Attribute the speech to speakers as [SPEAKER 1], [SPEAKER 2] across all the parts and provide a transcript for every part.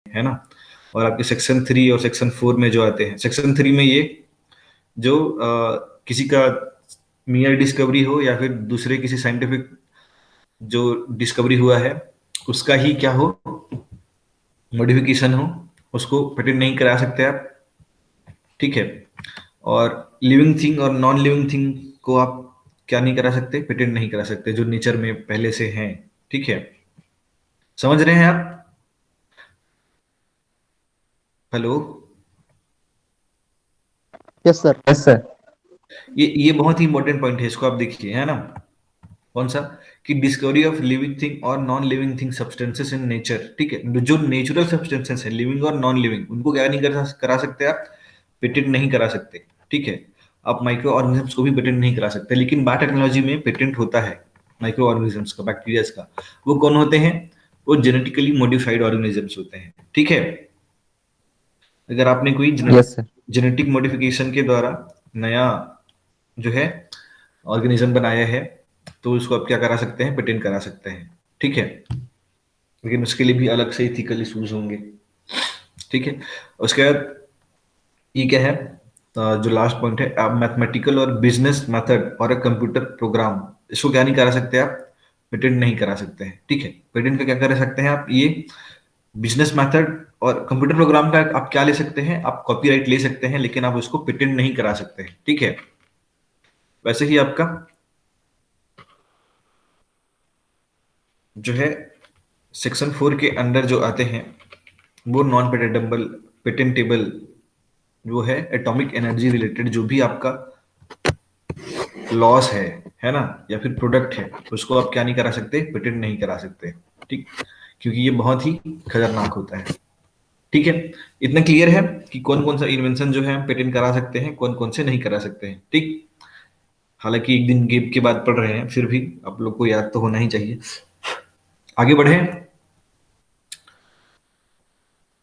[SPEAKER 1] है ना। और आपके सेक्शन 3 और सेक्शन 4 में जो आते हैं, सेक्शन 3 में ये जो किसी का मियर डिस्कवरी हो या फिर दूसरे किसी साइंटिफिक जो डिस्कवरी हुआ है उसका ही क्या हो, मॉडिफिकेशन हो, उसको पेटेंट नहीं करा सकते आप। ठीक है। और लिविंग थिंग और नॉन लिविंग थिंग को आप क्या नहीं करा सकते, पेटेंट नहीं करा सकते, जो नेचर में पहले से हैं। ठीक है, समझ रहे हैं आप? Hello.
[SPEAKER 2] Yes sir.
[SPEAKER 3] Yes sir.
[SPEAKER 1] ये बहुत ही इंपॉर्टेंट पॉइंट है, इसको आप देखिए, है ना। कौन सा? कि डिस्कवरी ऑफ लिविंग थिंग और non living thing substances in nature. ठीक है, जो नेचुरल सब्सटेंसेस है, लिविंग और नॉन लिविंग, उनको क्या नहीं करा सकते आप, पेटेंट नहीं करा सकते। ठीक है। आप माइक्रो ऑर्गेनिजम्स को भी पेटेंट नहीं करा सकते, लेकिन बायोटेक्नोलॉजी में पेटेंट होता है माइक्रो ऑर्गेनिजम्स का, बैक्टीरिया का। वो कौन होते हैं? वो जेनेटिकली मॉडिफाइड ऑर्गेनिजम्स होते हैं। ठीक है। अगर आपने कोई
[SPEAKER 2] यस सर।
[SPEAKER 1] जेनेटिक मॉडिफिकेशन के द्वारा नया जो है ऑर्गेनिज्म बनाया है, तो उसको आप क्या करा सकते हैं, पेटेंट करा सकते हैं। ठीक है। लेकिन उसके लिए भी अलग से इथिकल इशूज होंगे। ठीक है। उसके बाद ये क्या है, जो लास्ट पॉइंट है, आप मैथमेटिकल और बिजनेस मेथड और अ कंप्यूटर प्रोग्राम, इसको क्या नहीं करा सकते आप, पेटेंट नहीं करा सकते हैं। ठीक है। पेटेंट का क्या कर सकते हैं आप, ये बिजनेस मेथड और कंप्यूटर प्रोग्राम का आप क्या ले सकते हैं, आप कॉपीराइट ले सकते हैं, लेकिन आप उसको पेटेंट नहीं करा सकते हैं। ठीक है। वैसे ही आपका जो है सेक्शन 4 के अंदर जो आते हैं वो नॉन पेटेंटेबल, पेटेंटेबल जो है एटॉमिक एनर्जी रिलेटेड जो भी आपका लॉस है ना, या फिर प्रोडक्ट है, उसको आप क्या नहीं करा सकते, पेटेंट नहीं करा सकते। ठीक। क्योंकि ये बहुत ही खतरनाक होता है। ठीक है। इतना क्लियर है कि कौन कौन सा इन्वेंशन जो है हम पेटेंट करा सकते हैं, कौन कौन से नहीं करा सकते हैं। ठीक। हालांकि एक दिन गेप के बाद पढ़ रहे हैं, फिर भी आप लोग को याद तो होना ही चाहिए। आगे बढ़े।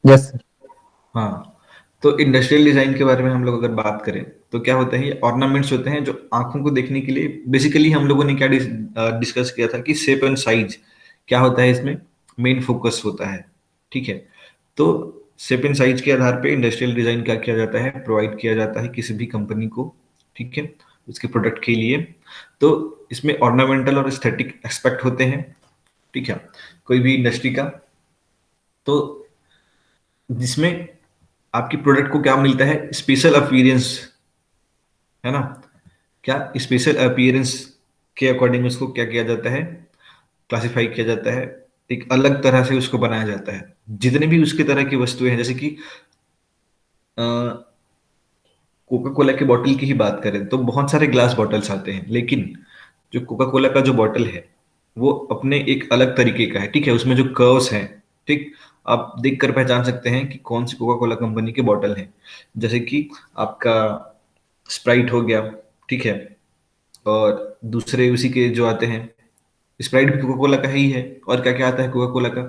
[SPEAKER 2] Yes sir.
[SPEAKER 1] हाँ। तो इंडस्ट्रियल डिजाइन के बारे में हम लोग अगर बात करें तो क्या होता है, ये ऑर्नामेंट्स होते हैं जो आंखों को देखने के लिए, बेसिकली हम लोगों ने क्या डिस्कस किया था कि शेप एंड साइज क्या होता है, इसमें मेन फोकस होता है। ठीक है। तो शेप एंड साइज के आधार पे इंडस्ट्रियल डिजाइन क्या किया जाता है, प्रोवाइड किया जाता है किसी भी कंपनी को। ठीक है। उसके प्रोडक्ट के लिए। तो इसमें ऑर्नामेंटल और एस्थेटिक एक्सपेक्ट होते हैं। ठीक है। कोई भी इंडस्ट्री का, तो जिसमें आपकी प्रोडक्ट को क्या मिलता है, स्पेशल अपीयरेंस, है ना। क्या स्पेशल अपीयरेंस के अकॉर्डिंग उसको क्या किया जाता है, क्लासिफाई किया जाता है, एक अलग तरह से उसको बनाया जाता है। जितने भी उसके तरह की वस्तुएं हैं, जैसे कि कोका कोला के बॉटल की ही बात करें तो बहुत सारे ग्लास बॉटल्स आते हैं, लेकिन जो कोका कोला का जो बॉटल है वो अपने एक अलग तरीके का है। ठीक है। उसमें जो कर्व्स हैं, ठीक, आप देख कर पहचान सकते हैं कि कौन सी कोका कोला कंपनी के बॉटल है। जैसे कि आपका स्प्राइट हो गया। ठीक है। और दूसरे उसी के जो आते हैं, स्प्राइट भी कोका कोला का ही है। और क्या क्या आता है कोका कोला का?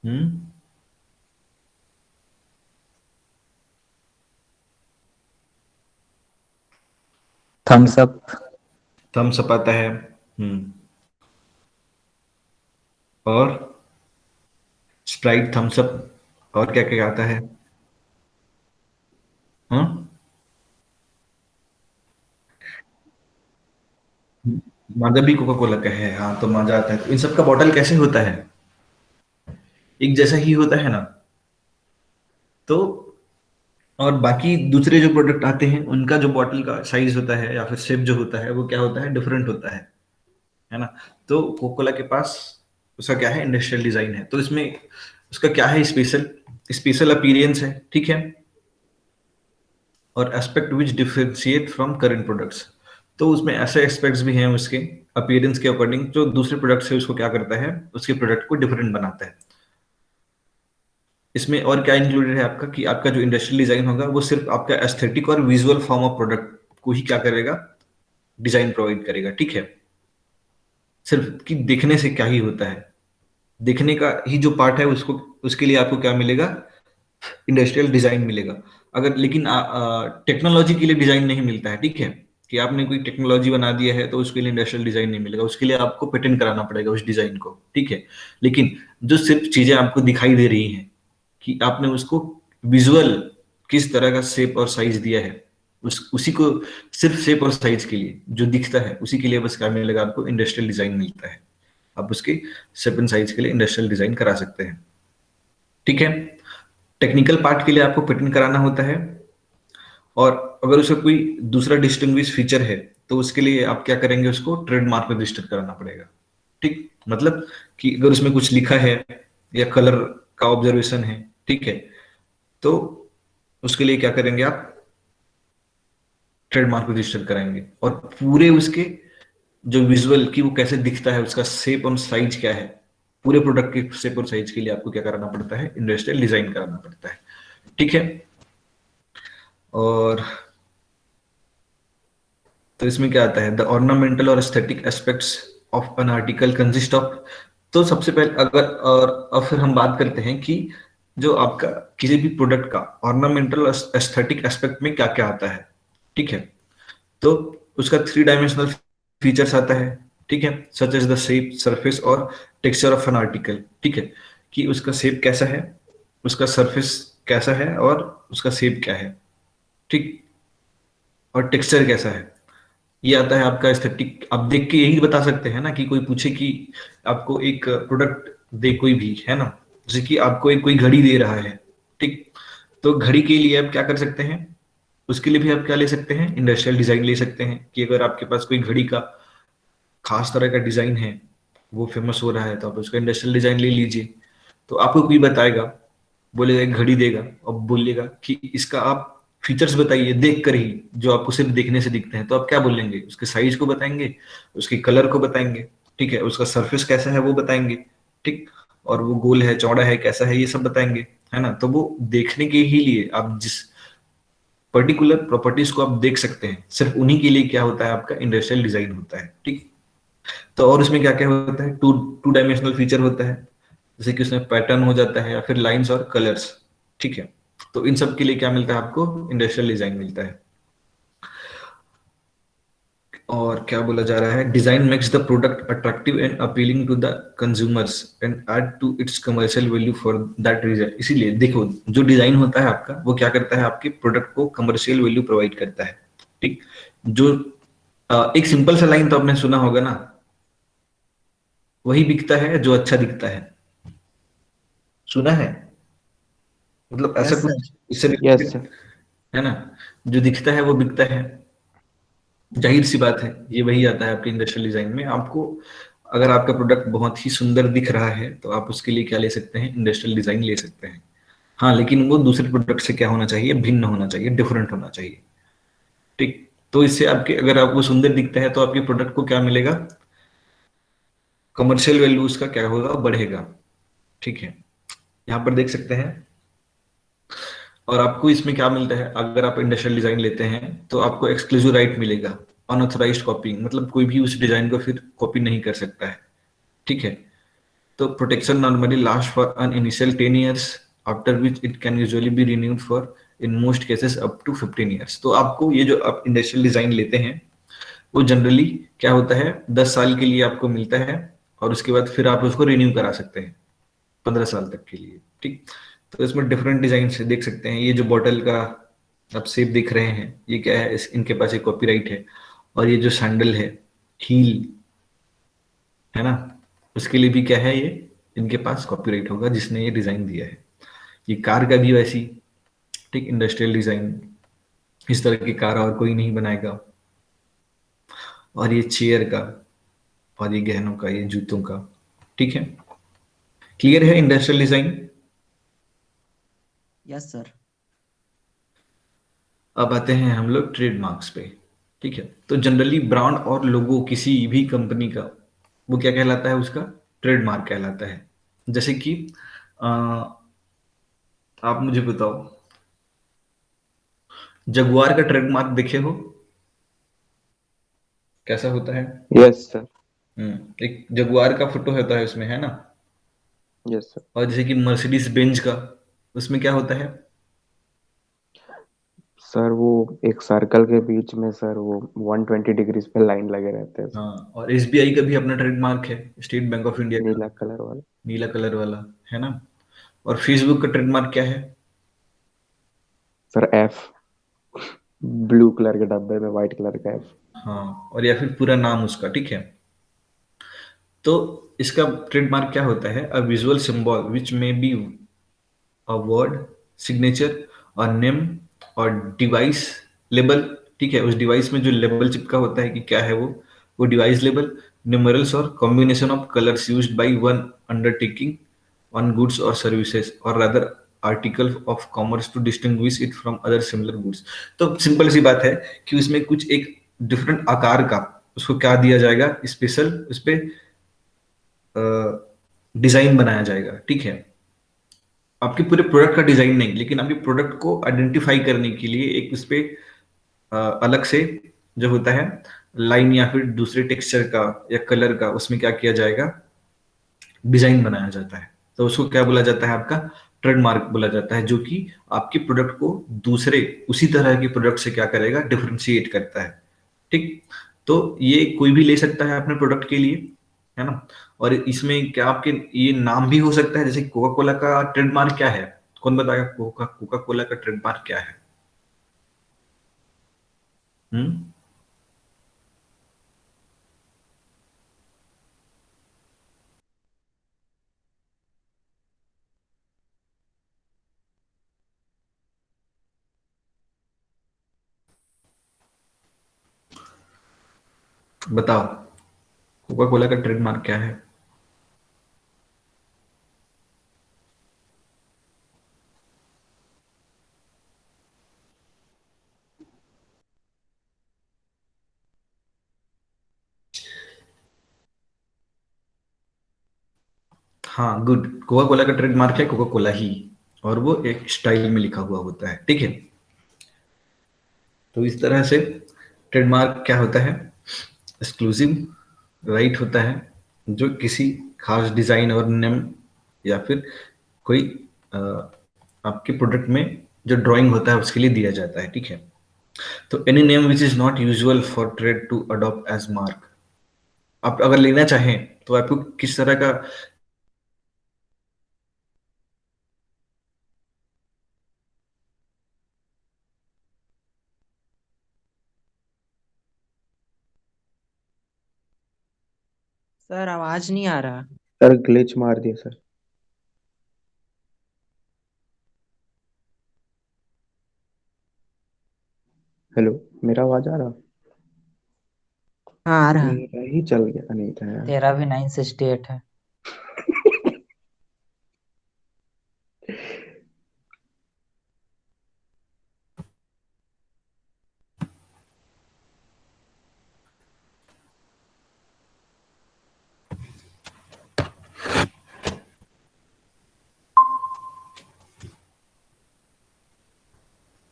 [SPEAKER 1] हम्म।
[SPEAKER 2] Thums Up.
[SPEAKER 1] थम्स अप आता है। और स्प्राइट, थम्स अप, और क्या क्या आता है? हाँ, माजा भी कोका कोला का है। हाँ, तो माजा आता है। तो इन सब का बॉटल कैसे होता है, एक जैसा ही होता है ना। तो और बाकी दूसरे जो प्रोडक्ट आते हैं उनका जो बॉटल का साइज होता है या फिर शेप जो होता है वो क्या होता है, डिफरेंट होता है ना। तो कोका कोला के पास उसका क्या है, इंडस्ट्रियल डिजाइन है। तो इसमें उसका क्या है, स्पेशल स्पेशल अपीयरेंस है। ठीक है। और aspect which differentiate from current products. तो उसमें ऐसे एस्पेक्ट्स भी हैं उसके अपीयरेंस के अकॉर्डिंग, जो दूसरे प्रोडक्ट से उसको क्या करता है, उसके प्रोडक्ट को डिफरेंट बनाता है। इसमें और क्या इंक्लूडेड है आपका, कि आपका जो इंडस्ट्रियल डिजाइन होगा वो सिर्फ आपका एस्थेटिक और विजुअल फॉर्म ऑफ प्रोडक्ट को ही क्या करेगा, डिजाइन प्रोवाइड करेगा। ठीक है। सिर्फ कि देखने से क्या ही होता है, देखने का ही जो पार्ट है उसको, उसके लिए आपको क्या मिलेगा, इंडस्ट्रियल डिजाइन मिलेगा। अगर लेकिन टेक्नोलॉजी के लिए डिजाइन नहीं मिलता है। ठीक है। कि आपने कोई टेक्नोलॉजी बना दिया है तो उसके लिए इंडस्ट्रियल डिजाइन नहीं मिलेगा, उसके लिए आपको पेटेंट कराना पड़ेगा उस डिजाइन को, ठीक है। लेकिन जो सिर्फ चीजें आपको दिखाई दे रही हैं कि आपने उसको विजुअल किस तरह का शेप और साइज दिया है, उस उसी को सिर्फ शेप और साइज के लिए जो दिखता है उसी के लिए बस क्या मिलेगा आपको, इंडस्ट्रियल डिजाइन मिलता है। आप उसके शेप एंड साइज के लिए इंडस्ट्रियल डिजाइन करा सकते हैं, ठीक है। टेक्निकल पार्ट के लिए आपको पेटेंट कराना होता है, और अगर उसका कोई दूसरा डिस्टिंग्विश फीचर है तो उसके लिए आप क्या करेंगे, उसको ट्रेडमार्क में रजिस्टर कराना पड़ेगा, ठीक। मतलब कि अगर उसमें कुछ लिखा है या कलर का ऑब्जर्वेशन है, ठीक है, तो उसके लिए क्या करेंगे आप, ट्रेडमार्क रजिस्टर कराएंगे, और पूरे उसके जो विजुअल की वो कैसे दिखता है, उसका शेप और साइज क्या है, पूरे प्रोडक्ट के शेप और साइज के लिए आपको क्या कराना पड़ता है, इंडस्ट्रियल डिजाइन कराना पड़ता है, ठीक है। और तो इसमें क्या आता है, द ऑर्नामेंटल और aesthetic aspects of an article consist of. तो सबसे पहले अगर, और अब फिर हम बात करते हैं कि जो आपका किसी भी प्रोडक्ट का ऑर्नामेंटल और एस्थेटिक एस्पेक्ट में क्या क्या आता है, ठीक है। तो उसका 3 डायमेंशनल फीचर्स आता है, ठीक है, such as the shape, surface और टेक्सचर ऑफ एन आर्टिकल, ठीक है, कि उसका शेप कैसा है, उसका सरफेस कैसा है, और उसका शेप क्या है, ठीक, और टेक्सचर कैसा है। ये आता है आपका एस्थेटिक। आप देख के यही बता सकते हैं ना, कि कोई पूछे कि आपको एक प्रोडक्ट दे कोई भी, है ना, जैसे कि आपको एक कोई घड़ी दे रहा है, ठीक, तो घड़ी के लिए आप क्या कर सकते हैं, उसके लिए भी आप क्या ले सकते हैं, इंडस्ट्रियल डिजाइन ले सकते हैं, कि अगर आपके पास कोई घड़ी का खास तरह का डिजाइन है, वो फेमस हो रहा है, तो आप उसका इंडस्ट्रियल डिजाइन ले लीजिए। तो आपको कोई बताएगा, बोलेगा एक घड़ी देगा और बोलेगा कि इसका आप फीचर्स बताइए देख कर ही, जो आपको सिर्फ देखने से दिखते हैं, तो आप क्या बोलेंगे, उसके साइज को बताएंगे, उसके कलर को बताएंगे, ठीक है, उसका सरफेस कैसा है वो बताएंगे, ठीक, और वो गोल है चौड़ा है कैसा है ये सब बताएंगे, है ना। तो वो देखने के ही लिए आप जिस पर्टिकुलर प्रॉपर्टीज को आप देख सकते हैं, सिर्फ उन्हीं के लिए क्या होता है, आपका इंडस्ट्रियल डिजाइन होता है, ठीक। तो और उसमें क्या क्या होता है, टू टू डायमेंशनल फीचर होता है, जैसे कि उसमें पैटर्न हो जाता है या फिर लाइंस और कलर्स, ठीक है। तो इन सब के लिए क्या मिलता है आपको, इंडस्ट्रियल डिजाइन मिलता है। और क्या बोला जा रहा है, design makes the product attractive and appealing to the consumers and add to its commercial value for that reason. इसीलिए देखो, जो डिजाइन होता है आपका वो क्या करता है, आपके प्रोडक्ट को कमर्शियल वैल्यू प्रोवाइड करता है, ठीक। जो एक सिंपल सा लाइन तो आपने सुना होगा ना, वही बिकता है जो अच्छा दिखता है, सुना है, मतलब ऐसा
[SPEAKER 2] यस सर।
[SPEAKER 1] कुछ इससे
[SPEAKER 2] यस
[SPEAKER 1] रिलेटेड,
[SPEAKER 2] सर।
[SPEAKER 1] है ना, जो दिखता है वो बिकता है, जाहिर सी बात है, ये वही आता है आपके इंडस्ट्रियल डिजाइन में। आपको अगर आपका प्रोडक्ट बहुत ही सुंदर दिख रहा है तो आप उसके लिए क्या ले सकते हैं, इंडस्ट्रियल डिजाइन ले सकते हैं। हाँ, लेकिन वो दूसरे प्रोडक्ट से क्या होना चाहिए, भिन्न होना चाहिए, डिफरेंट होना चाहिए, ठीक। तो इससे आपके, अगर आपको सुंदर दिखता है तो आपके प्रोडक्ट को क्या मिलेगा, कमर्शियल वैल्यू उसका क्या होगा, बढ़ेगा, ठीक है। यहाँ पर देख सकते हैं। और आपको इसमें क्या मिलता है, अगर आप इंडस्ट्रियल डिजाइन लेते हैं तो आपको एक्सक्लूसिव राइट मिलेगा, अनऑथराइज्ड कॉपीइंग, मतलब कोई भी उस डिजाइन को फिर कॉपी नहीं कर सकता है, ठीक है। तो protection normally last for an initial 10 years, after which it can usually be renewed for in most cases up to 15 years। तो आपको ये जो आप इंडस्ट्रियल डिजाइन लेते हैं वो जनरली क्या होता है, 10 साल के लिए आपको मिलता है, और उसके बाद फिर आप उसको रिन्यू करा सकते हैं 15 साल तक के लिए, ठीक। तो इसमें डिफरेंट डिजाइन से देख सकते हैं, ये जो बॉटल का आप शेप देख रहे हैं, ये क्या है, इनके पास एक कॉपीराइट है। और ये जो सैंडल है, हील, है ना, उसके लिए भी क्या है, ये इनके पास कॉपीराइट होगा जिसने ये डिजाइन दिया है। ये कार का भी वैसी, ठीक, इंडस्ट्रियल डिजाइन, इस तरह की कार और कोई नहीं बनाएगा। और ये चेयर का, और ये गहनों का, ये जूतों का, ठीक है। क्लियर है इंडस्ट्रियल डिजाइन।
[SPEAKER 2] Yes sir.
[SPEAKER 1] अब आते हैं हम लोग ट्रेडमार्क्स पे, ठीक है। तो जनरली ब्रांड और लोगो किसी भी कंपनी का वो क्या कहलाता है, उसका ट्रेडमार्क कहलाता है। जैसे कि अ, आप मुझे बताओ, जगुआर का ट्रेडमार्क देखे हो, कैसा होता है।
[SPEAKER 2] Yes sir.
[SPEAKER 1] एक जगुआर का फोटो होता है उसमें, है ना।
[SPEAKER 2] Yes sir.
[SPEAKER 1] और जैसे कि मर्सिडीज बेंज का, उसमें क्या होता है,
[SPEAKER 2] सर वो एक सर्कल के बीच में सर वो 120 डिग्रीज पे लाइन लगे रहते हैं सर।
[SPEAKER 1] हाँ, और एसबीआई का भी अपना ट्रेडमार्क है, स्टेट बैंक ऑफ इंडिया का,
[SPEAKER 2] नीला कलर वाला।
[SPEAKER 1] नीला कलर वाला, है ना। और फेसबुक का ट्रेडमार्क क्या है?
[SPEAKER 2] सर एफ, ब्लू कलर के डब्बे में व्हाइट कलर का एफ।
[SPEAKER 1] हाँ, और या फिर पूरा नाम उसका, ठीक है। तो इसका ट्रेडमार्क क्या होता है? अ विजुअल सिंबल विच में बी अ वर्ड, सिग्नेचर और नेम और डिवाइस लेबल, ठीक है। उस डिवाइस में जो लेबल चिपका होता है कि क्या है वो डिवाइस लेबल, न्यूमेरल्स और combination of colours used by one undertaking on goods और सर्विसेज और rather article of commerce to distinguish it from other similar goods. तो सिंपल सी बात है कि उसमें कुछ एक डिफरेंट आकार का उसको क्या दिया जाएगा, स्पेशल उस पे डिजाइन बनाया जाएगा, ठीक है। आपके पूरे प्रोडक्ट का डिजाइन नहीं, लेकिन आपके प्रोडक्ट को आइडेंटिफाई करने के लिए एक उस पे अलग से जो होता है लाइन या फिर दूसरे टेक्सचर का या कलर का, उसमें क्या किया जाएगा, डिजाइन बनाया जाता है। तो उसको क्या बोला जाता है? आपका ट्रेडमार्क बोला जाता है, जो कि आपके प्रोडक्ट को दूसरे उसी तरह के प्रोडक्ट से क्या करेगा, डिफरेंशिएट करता है, ठीक। तो ये कोई भी ले सकता है अपने प्रोडक्ट के लिए, है ना। और इसमें क्या आपके ये नाम भी हो सकता है, जैसे कोका कोला का ट्रेडमार्क क्या है? कौन बताएगा? कोका कोका कोला का ट्रेडमार्क क्या है? हम्म। बताओ, कोका कोला का ट्रेडमार्क क्या है? हाँ, गुड। कोका कोला का ट्रेडमार्क है कोका कोला ही, और वो एक स्टाइल में लिखा हुआ होता है, ठीक है। तो इस तरह से ट्रेडमार्क क्या होता है? एक्सक्लूसिव राइट होता है जो किसी खास डिजाइन और नेम या फिर कोई अ, आपके प्रोडक्ट में जो ड्राइंग होता है उसके लिए दिया जाता है, ठीक है। तो any name which is not usual for trade to adopt as mark, आप अगर लेना चाहें तो आपको किस तरह का?
[SPEAKER 3] सर आवाज नहीं आ रहा।
[SPEAKER 2] सर ग्लिच मार दिया सर। हेलो, मेरा आवाज आ रहा?
[SPEAKER 3] हाँ आ रहा।
[SPEAKER 2] मेरा ही चल गया नहीं था यार।
[SPEAKER 3] तेरा भी 9 से स्टेट है।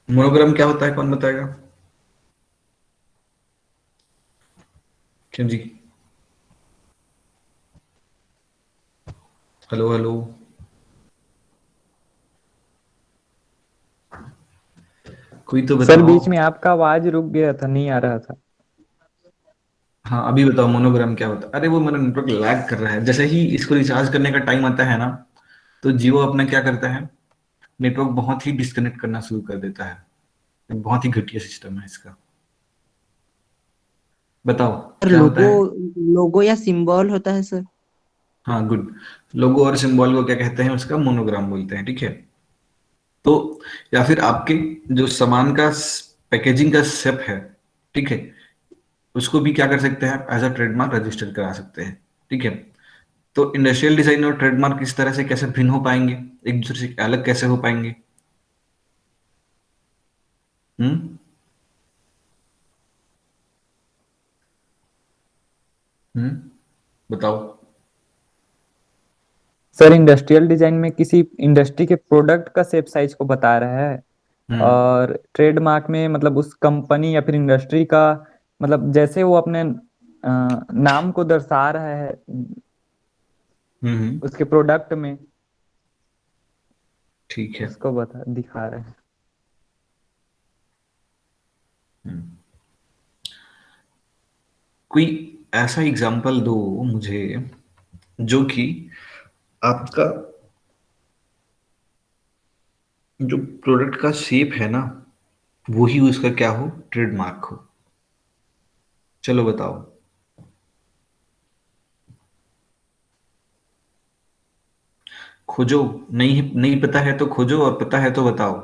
[SPEAKER 1] मोनोग्राम क्या होता है, कौन बताएगा? क्यों जी? Hello hello. कोई तो
[SPEAKER 4] सर
[SPEAKER 1] बताओ।
[SPEAKER 4] बीच में आपका आवाज रुक गया था, नहीं आ रहा था।
[SPEAKER 1] हाँ, अभी बताओ मोनोग्राम क्या होता है? अरे वो मेरा नेटवर्क लैग कर रहा है, जैसे ही इसको रिचार्ज करने का टाइम आता है ना, तो जियो अपना क्या करता है, नेटवर्क बहुत ही डिस्कनेक्ट करना शुरू कर देता है। बहुत ही घटिया सिस्टम है इसका। बताओ
[SPEAKER 3] सर
[SPEAKER 1] क्या होता
[SPEAKER 3] लोगो,
[SPEAKER 1] है?
[SPEAKER 3] लोगो या सिंबल होता है सर।
[SPEAKER 1] हाँ, गुड। लोगो और सिंबल को क्या कहते हैं? उसका मोनोग्राम बोलते हैं, ठीक है। तो या फिर आपके जो सामान का पैकेजिंग का शेप है, ठीक है, उसको भी क्या कर सकते हैं आप? एज अ ट्रेडमार्क रजिस्टर करा सकते हैं, ठीक है। तो इंडस्ट्रियल डिजाइन और ट्रेडमार्क इस तरह से कैसे भिन्न हो पाएंगे, एक दूसरे से अलग कैसे हो पाएंगे? हम्म। बताओ।
[SPEAKER 4] सर इंडस्ट्रियल डिजाइन में किसी इंडस्ट्री के प्रोडक्ट का शेप साइज को बता रहा है,
[SPEAKER 1] हम्म।
[SPEAKER 4] और ट्रेडमार्क में मतलब उस कंपनी या फिर इंडस्ट्री का, मतलब जैसे वो अपने नाम को दर्शा रहा है
[SPEAKER 1] हम्म।
[SPEAKER 4] उसके प्रोडक्ट में,
[SPEAKER 1] ठीक है।
[SPEAKER 4] उसको बता दिखा रहे हैं।
[SPEAKER 1] हम्म। कोई ऐसा एग्जाम्पल दो मुझे जो कि आपका जो प्रोडक्ट का शेप है ना, वही उसका क्या हो, ट्रेडमार्क हो। चलो बताओ। खोजो। नहीं नहीं पता है तो खोजो, और पता है तो बताओ।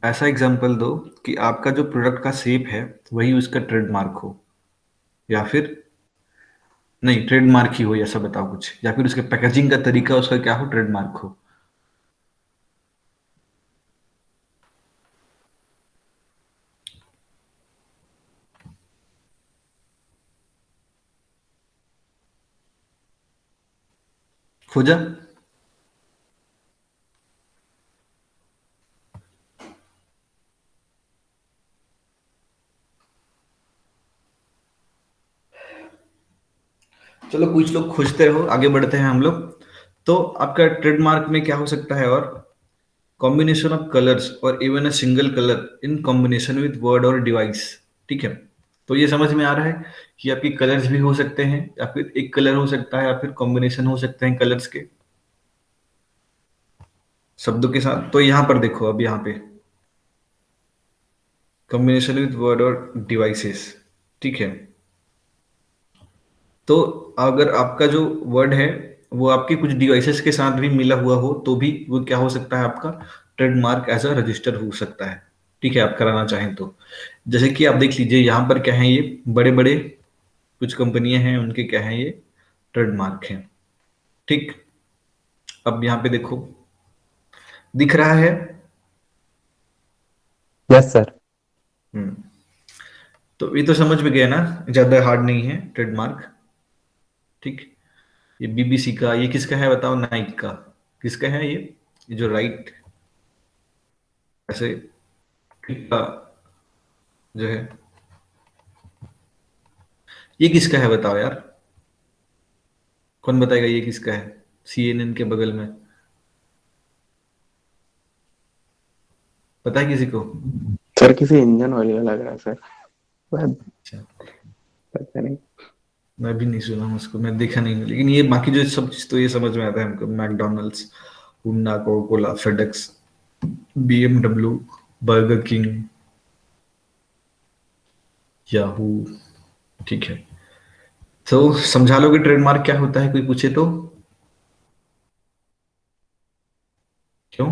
[SPEAKER 1] ऐसा एग्जाम्पल दो कि आपका जो प्रोडक्ट का शेप है वही उसका ट्रेडमार्क हो, या फिर नहीं ट्रेडमार्क ही हो, ऐसा बताओ कुछ, या फिर उसके पैकेजिंग का तरीका उसका क्या हो, ट्रेडमार्क हो। खोजा। चलो कुछ लोग खोजते रहो, आगे बढ़ते हैं हम लोग। तो आपका ट्रेडमार्क में क्या हो सकता है, और कॉम्बिनेशन ऑफ कलर्स और even a single colour in combination with word और डिवाइस। ठीक है। तो ये समझ में आ रहा है कि आपकी कलर्स भी हो सकते हैं, या फिर एक कलर हो सकता है, या फिर कॉम्बिनेशन हो सकते हैं कलर्स के शब्दों के साथ। तो यहाँ पर देखो, अब यहाँ पे कॉम्बिनेशन विद वर्ड और डिवाइसेस। ठीक है। तो अगर आपका जो वर्ड है वो आपके कुछ डिवाइसेस के साथ भी मिला हुआ हो, तो भी वो क्या हो सकता है, आपका ट्रेडमार्क एज अ रजिस्टर हो सकता है। ठीक है, आप कराना चाहें तो। जैसे कि आप देख लीजिए यहाँ पर क्या है, ये बड़े बड़े कुछ कंपनियां हैं, उनके क्या है, ये ट्रेडमार्क हैं। ठीक। अब यहाँ पे देखो, दिख रहा है।
[SPEAKER 4] Yes sir.
[SPEAKER 1] हम्म। तो ये तो समझ में गया ना, ज्यादा हार्ड नहीं है ट्रेडमार्क। ठीक। ये बीबीसी का, ये किसका है बताओ, नाइक का। किसका है ये जो राइट ऐसे का जो है, ये किसका है बताओ यार। कौन बताएगा ये किसका है, सीएनएन के बगल में। पता है किसी को?
[SPEAKER 2] सर किसी इंजन ऑयल का लग रहा है सर।
[SPEAKER 1] अच्छा।
[SPEAKER 2] पता नहीं।
[SPEAKER 1] मैं भी नहीं सुना हूँ उसको, मैं देखा नहीं हूँ, लेकिन ये बाकी जो सब चीज तो ये समझ में आता है हमको। मैकडोनल्ड्स, हुंडा, Coca Cola, FedEx, BMW, burger king, Yahoo. ठीक है। तो समझा लोगे ट्रेडमार्क क्या होता है, कोई पूछे तो? क्यों?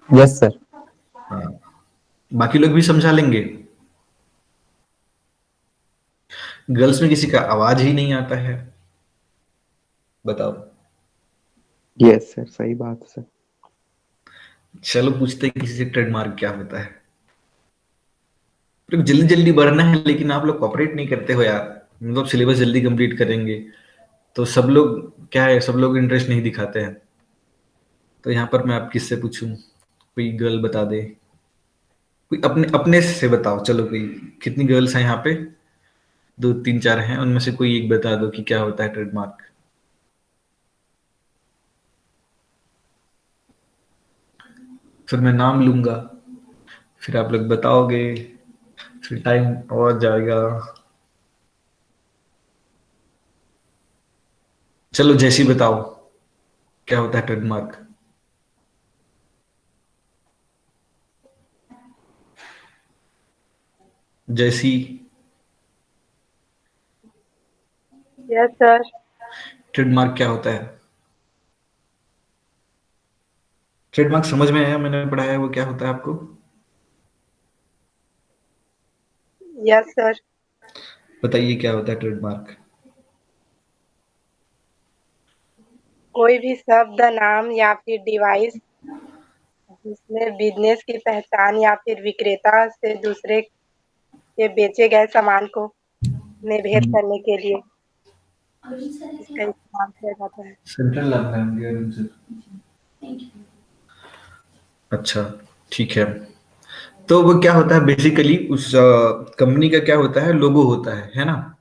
[SPEAKER 4] Yes sir.
[SPEAKER 1] हाँ, बाकी लोग भी समझा लेंगे। गर्ल्स में किसी का आवाज ही नहीं आता है, बताओ।
[SPEAKER 2] यस सर, सही बात है सर।
[SPEAKER 1] चलो पूछते हैं किसी से ट्रेडमार्क क्या होता है। तो जल्दी जल्दी बढ़ना है, लेकिन आप लोग कॉपरेट नहीं करते हो यार। मतलब सिलेबस जल्दी कंप्लीट करेंगे तो सब लोग क्या है, सब लोग इंटरेस्ट नहीं दिखाते हैं। तो यहाँ पर मैं आप किससे पूछूं, कोई गर्ल बता दे। कोई अपने अपने से बताओ, चलो कोई। कितनी गर्ल्स हैं यहाँ पे? दो तीन चार हैं, उनमें से कोई एक बता दो कि क्या होता है ट्रेडमार्क। फिर मैं नाम लूंगा, फिर आप लोग बताओगे, फिर टाइम और जाएगा। चलो जैसी बताओ, क्या होता है ट्रेडमार्क। जैसी।
[SPEAKER 5] Yes sir.
[SPEAKER 1] ट्रेडमार्क क्या होता है? ट्रेडमार्क समझ में आया, मैंने पढ़ाया है, वो क्या होता है आपको?
[SPEAKER 5] Yes sir.
[SPEAKER 1] बताइए क्या होता है ट्रेडमार्क।
[SPEAKER 5] कोई भी शब्द, नाम या फिर डिवाइस जिसमें बिजनेस की पहचान या फिर विक्रेता से दूसरे के बेचे गए सामान को निर्भेद करने के लिए इसका इस्तेमाल किया जाता है।
[SPEAKER 1] सेंट्रल लैब है। अच्छा। ठीक है। तो वो क्या होता है बेसिकली, उस कंपनी का क्या होता है, लोगो होता है ना,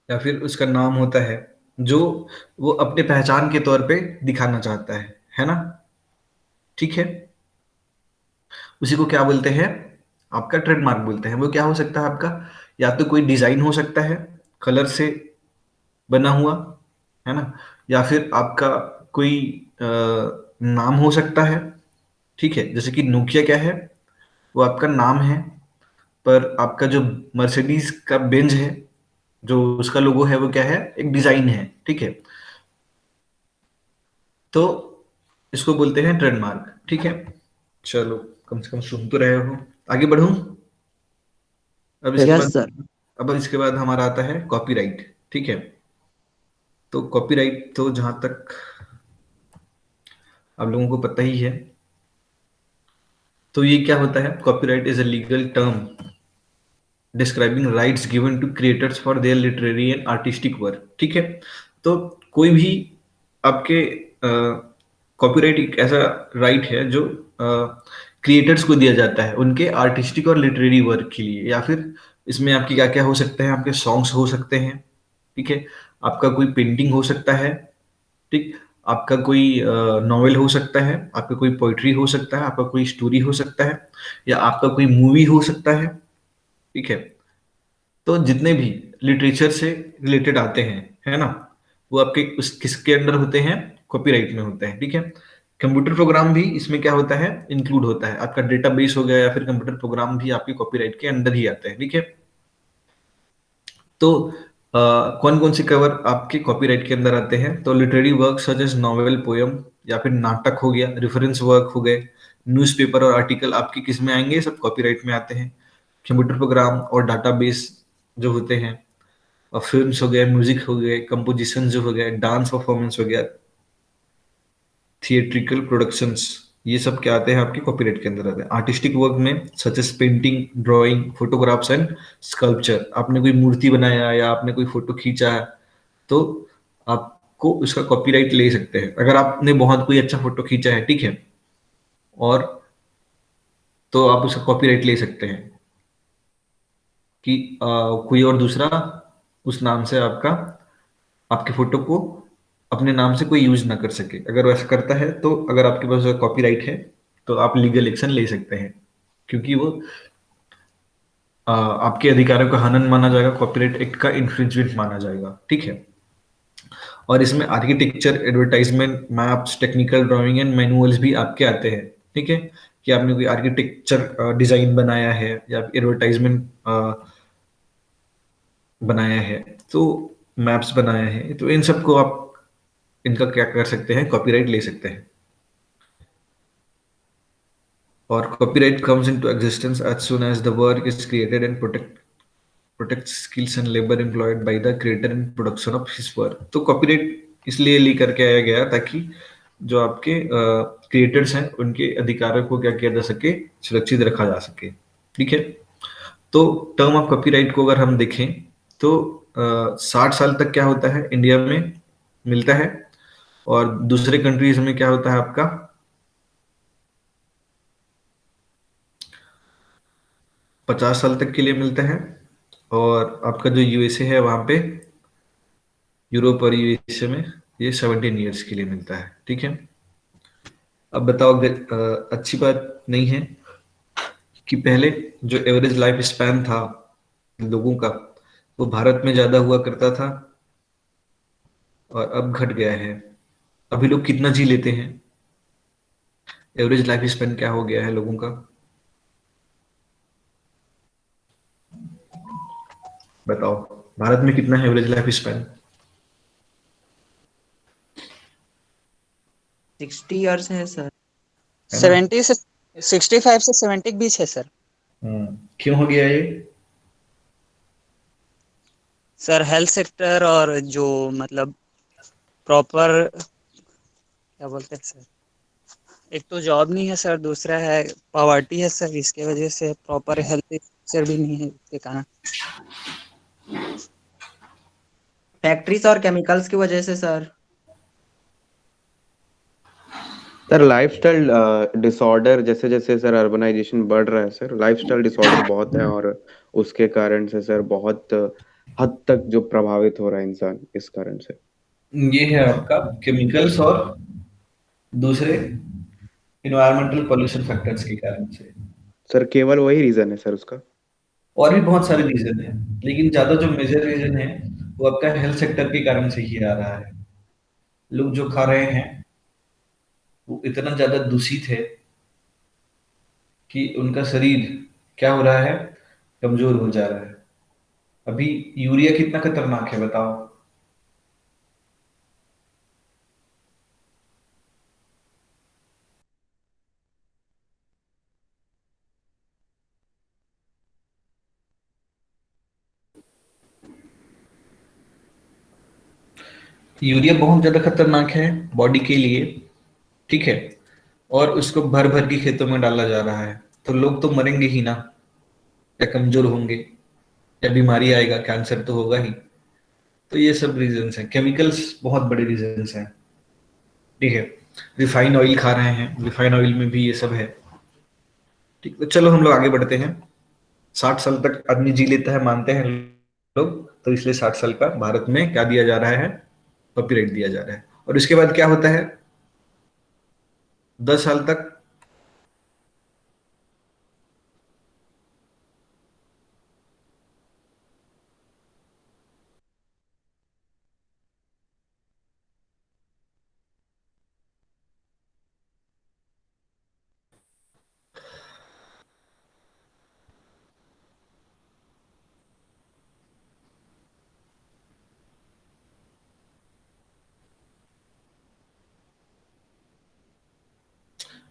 [SPEAKER 1] या फिर उसका नाम होता है जो वो अपने पहचान के तौर पे दिखाना चाहता है ना। ठीक है। उसी को क्या बोलते हैं, आपका ट्रेडमार्क बोलते हैं। वो क्या हो सकता है आपका, या तो कोई डिजाइन हो सकता है कलर से बना हुआ, है ना, या फिर आपका कोई नाम हो सकता है। ठीक है, जैसे कि नोकिया क्या है, वो आपका नाम है, पर आपका जो मर्सिडीज का बेंज है, जो उसका लोगो है, वो क्या है, एक डिजाइन है। ठीक है, तो इसको बोलते हैं ट्रेडमार्क। ठीक है, चलो, कम से कम सुन तो रहे हो। आगे बढ़ूं। अब इसके
[SPEAKER 3] यस
[SPEAKER 1] बाद
[SPEAKER 3] सर।
[SPEAKER 1] अब इसके बाद हमारा आता है कॉपीराइट। ठीक है, तो कॉपीराइट तो जहां तक आप लोगों को पता ही है, तो ये क्या होता है, copyright is a legal term describing rights given to creators for their literary and artistic work. ठीक है, तो कोई भी आपके कॉपीराइट एक ऐसा राइट है जो क्रिएटर्स को दिया जाता है उनके आर्टिस्टिक और लिटरेरी वर्क के लिए, या फिर इसमें आपकी क्या क्या हो सकते हैं, आपके सॉन्ग्स हो सकते हैं। ठीक है, आपका कोई पेंटिंग हो सकता है। ठीक, आपका कोई नॉवेल हो सकता है, आपका कोई पोइट्री हो सकता है, आपका कोई स्टोरी हो सकता है, या आपका कोई मूवी हो सकता है। ठीक है, तो जितने भी लिटरेचर से रिलेटेड आते हैं, है ना, वो आपके उस किसके अंडर होते हैं, कॉपीराइट में होते हैं। ठीक है, कंप्यूटर प्रोग्राम भी इसमें क्या होता है, इंक्लूड होता है। आपका डेटाबेस हो गया या फिर कंप्यूटर प्रोग्राम भी आपके कॉपीराइट के अंडर ही आते हैं। ठीक है, तो कौन कौन से कवर आपके कॉपीराइट के अंदर आते हैं, तो literary work such as novel, poem, या फिर नाटक हो गया, रेफरेंस वर्क हो गए, न्यूज़पेपर और आर्टिकल आपके किस में आएंगे, सब कॉपीराइट में आते हैं। कंप्यूटर प्रोग्राम और डाटाबेस जो होते हैं, और फिल्म्स हो गए, म्यूजिक हो गए, कंपोजिशन जो हो गए, डांस परफॉर्मेंस हो गया, थिएट्रिकल प्रोडक्शंस, ये सब क्या आते हैं, आपके कॉपीराइट के अंदर आते हैं। आर्टिस्टिक वर्क में such as painting, drawing, photographs and sculpture, आपने कोई मूर्ति बनाया या आपने कोई फोटो खींचा है, तो आपको उसका कॉपीराइट ले सकते हैं। अगर आपने बहुत कोई अच्छा फोटो खींचा है, ठीक है, और तो आप उसका कॉपीराइट ले सकते हैं कि कोई और दूसरा उस नाम से आपका आपके फोटो को अपने नाम से कोई यूज ना कर सके। अगर वैसा करता है तो अगर आपके पास कॉपीराइट है तो आप लीगल एक्शन ले सकते हैं, क्योंकि वो आपके अधिकारों का हनन माना जाएगा, कॉपीराइट एक्ट का इन्फ्रिंजमेंट माना जाएगा। ठीक है, और इसमें architecture, advertisement, maps, technical drawing and manuals भी आपके आते हैं। ठीक है, कि आपने कोई आर्किटेक्चर डिजाइन बनाया है या एडवर्टाइजमेंट बनाया है, तो मैप्स बनाया है, तो इन सबको आप इनका क्या कर सकते हैं, कॉपीराइट ले सकते हैं। और copyright comes into existence as soon as the work is created and protect skills and labour employed by the creator in production of his work. तो कॉपीराइट इसलिए लेकर के आया गया ताकि जो आपके क्रिएटर्स हैं उनके अधिकारों को क्या किया जा सके, सुरक्षित रखा जा सके। ठीक है, तो टर्म ऑफ कॉपीराइट को अगर हम देखें तो 60 साल तक क्या होता है, इंडिया में मिलता है, और दूसरे कंट्रीज में क्या होता है आपका 50 साल तक के लिए मिलता है, और आपका जो यूएसए है वहां पे, यूरोप और यूएसए में ये 17 ईयर्स के लिए मिलता है। ठीक है, अब बताओ, अगर अच्छी बात नहीं है कि पहले जो एवरेज लाइफ स्पैन था लोगों का, वो भारत में ज्यादा हुआ करता था और अब घट गया है। अभी लोग कितना जी लेते हैं, एवरेज लाइफ स्पैन क्या हो गया है लोगों का, बताओ। भारत में कितना है एवरेज लाइफ स्पैन?
[SPEAKER 3] 60 इयर्स है सर।
[SPEAKER 1] है ना?
[SPEAKER 6] 70 से 65 से 70 के बीच है सर।
[SPEAKER 1] क्यों हो गया ये?
[SPEAKER 6] सर हेल्थ सेक्टर और जो मतलब प्रॉपर क्या बोलते हैं सर, एक तो जॉब नहीं है सर, दूसरा है पॉवर्टी है सर, इसके वजह से प्रॉपर हेल्थ सेक्टर भी नहीं है इसके कारण।
[SPEAKER 3] फैक्ट्रीज और केमिकल्स की वजह से सर।
[SPEAKER 2] सर लाइफस्टाइल डिसऑर्डर, जैसे जैसे सर अर्बनाइजेशन बढ़ रहा है सर, लाइफस्टाइल डिसऑर्डर बहुत है, और उसके कारण से सर बहुत हद तक जो प्रभावित हो रहा है इंसान इस कारण से।
[SPEAKER 1] ये है आपका केमिकल्स और दूसरे इन्वायरमेंटल पॉल्यूशन फैक्टर्स के कारण से।
[SPEAKER 2] सर केवल वही रीजन है सर उसका?
[SPEAKER 1] और भी बहुत सारे रीजन है, लेकिन ज्यादा जो मेजर रीजन है वो आपका हेल्थ सेक्टर के कारण से ही आ रहा है। लोग जो खा रहे हैं वो इतना ज्यादा दूषित है कि उनका शरीर क्या हो रहा है, कमजोर हो जा रहा है। अभी यूरिया कितना खतरनाक है बताओ। यूरिया बहुत ज्यादा खतरनाक है बॉडी के लिए, ठीक है। और उसको भर भर के खेतों में डाला जा रहा है, तो लोग तो मरेंगे ही ना, या कमजोर होंगे, या बीमारी आएगा, कैंसर तो होगा ही। तो ये सब रीजंस हैं, केमिकल्स बहुत बड़े रीजंस हैं, ठीक है। रिफाइन ऑयल खा रहे हैं, रिफाइन ऑयल में भी ये सब है, ठीक। तो चलो हम लोग आगे बढ़ते हैं। 60 साल तक आदमी जी लेता है मानते हैं लोग, तो इसलिए 60 साल का भारत में क्या दिया जा रहा है, कॉपीराइट दिया जा रहा है। और उसके बाद क्या होता है, 10 साल तक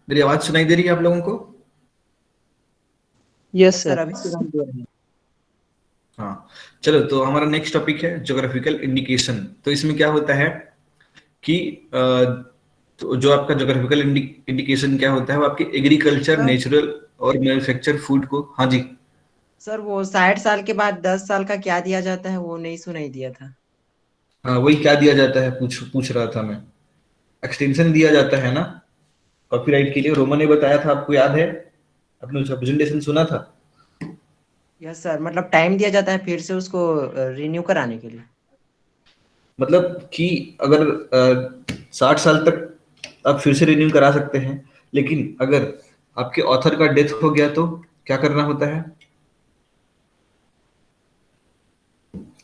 [SPEAKER 1] मेरी आवाज सुनाई दे रही है आप लोगों को?
[SPEAKER 6] Yes
[SPEAKER 3] yes sir,
[SPEAKER 6] sir.
[SPEAKER 3] अभी सुनाई दे रही है।
[SPEAKER 1] हाँ, चलो तो हमारा नेक्स्ट टॉपिक है ज्योग्राफिकल इंडिकेशन। तो इसमें क्या होता है कि तो जो आपका ज्योग्राफिकल इंडिकेशन क्या होता है, वो आपके एग्रीकल्चर,
[SPEAKER 3] सर
[SPEAKER 1] नेचुरल और मैन्युफैक्चर फूड को, हाँ जी।
[SPEAKER 3] सर वो 60 साल के बाद 10 साल का क्या दिया जाता है, वो नहीं सुनाई दिया था।
[SPEAKER 1] हाँ, वही क्या दिया जाता है पूछ पूछ रहा था मैं। एक्सटेंशन दिया जाता है ना कॉपीराइट के लिए, रोमन ने बताया था, आपको याद है? आपने उसका प्रेजेंटेशन सुना था?
[SPEAKER 3] यस सर, मतलब टाइम दिया जाता है फिर से उसको रिन्यू कराने के लिए।
[SPEAKER 1] मतलब कि अगर 60 साल तक आप फिर से रिन्यू करा सकते हैं, लेकिन अगर आपके ऑथर का डेथ हो गया तो क्या करना होता है,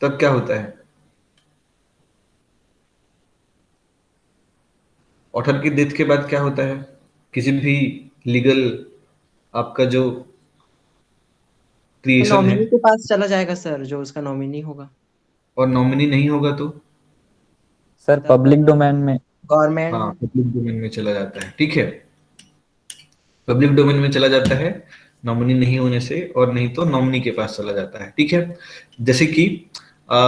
[SPEAKER 1] तब क्या होता है? ऑथर की डेथ के बाद क्या होता है, किसी भी लीगल आपका जो
[SPEAKER 3] वो
[SPEAKER 1] क्रिएशन है,
[SPEAKER 3] नॉमिनी के पास चला जाएगा सर, जो उसका नॉमिनी होगा।
[SPEAKER 1] और नॉमिनी नहीं होगा तो?
[SPEAKER 4] सर
[SPEAKER 3] तब
[SPEAKER 4] पब्लिक डोमेन में।
[SPEAKER 1] हाँ,
[SPEAKER 3] गवर्नमेंट।
[SPEAKER 1] पब्लिक डोमेन में चला जाता है, ठीक है। पब्लिक डोमेन में चला जाता है नॉमिनी नहीं होने से, और नहीं तो नॉमिनी के पास चला जाता है, ठीक है। जैसे कि आ,